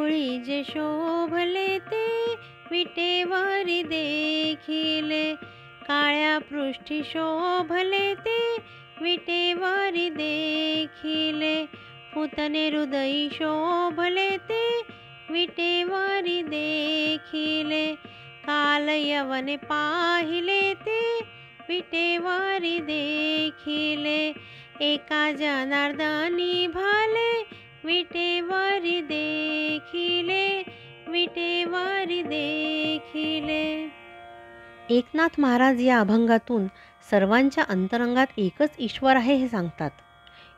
डोळी जे शोभले ते विटेवरी देखिले, काळ्या पृष्ठी शोभले ते विटेवरी देखिले, पूतने हृदयी शोभले ते विटेवरी देखिले, काल यवने पाहिले ते विटेवरी देखिले, एका जनार्दनी भाले विटेवरी देखिले, विटेवरी देखिले. एकनाथ महाराज या अभंगातून सर्वांच्या अंतरंगात एकच ईश्वर आहे हे सांगतात.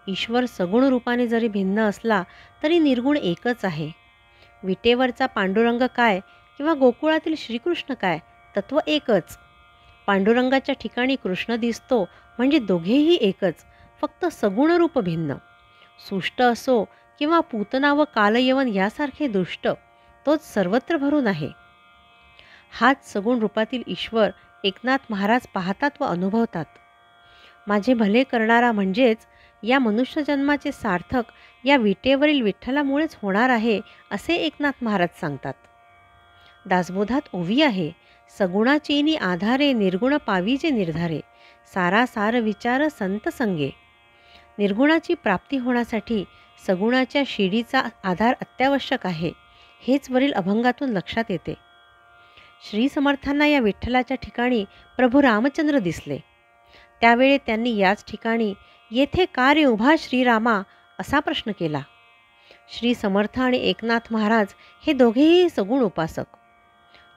ईश्वर सगुण रूपाने जरी भिन्न असला तरी निर्गुण एकच आहे. विटेवरचा पांडुरंग काय किंवा गोकुळातील श्रीकृष्ण काय, तत्व एकच. पांडुरंगाच्या ठिकाणी कृष्ण दिसतो म्हणजे दोघेही एकच, फक्त सगुण रूप भिन्न. सुष्ट असो किंवा पूतना व कालयवन यासारखे दुष्ट, तोच सर्वत्र भरून आहे. हाच सगुण रूपातील ईश्वर एकनाथ महाराज पाहतात व अनुभवतात. माझे भले करणारा म्हणजेच या मनुष्यजन्माचे सार्थक या विटेवरील विठ्ठलामुळेच होणार आहे असे एकनाथ महाराज सांगतात. दासबोधात ओवी आहे, सगुणाचेनी आधारे निर्गुण पावीजे निर्धारे, सारा सार विचार संत संगे. निर्गुणाची प्राप्ती होण्यासाठी सगुणाच्या शिडीचा आधार अत्यावश्यक आहे, हेच वरील अभंगातून लक्षात येते. श्री समर्थांना या विठ्ठलाच्या ठिकाणी प्रभू रामचंद्र दिसले. त्यावेळी त्यांनी याच ठिकाणी येथे का रे उभा श्रीरामा असा प्रश्न केला. श्री समर्थ आणि एकनाथ महाराज हे दोघेही सगुण उपासक.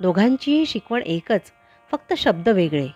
दोघांचीही शिकवण एकच, फक्त शब्द वेगळे.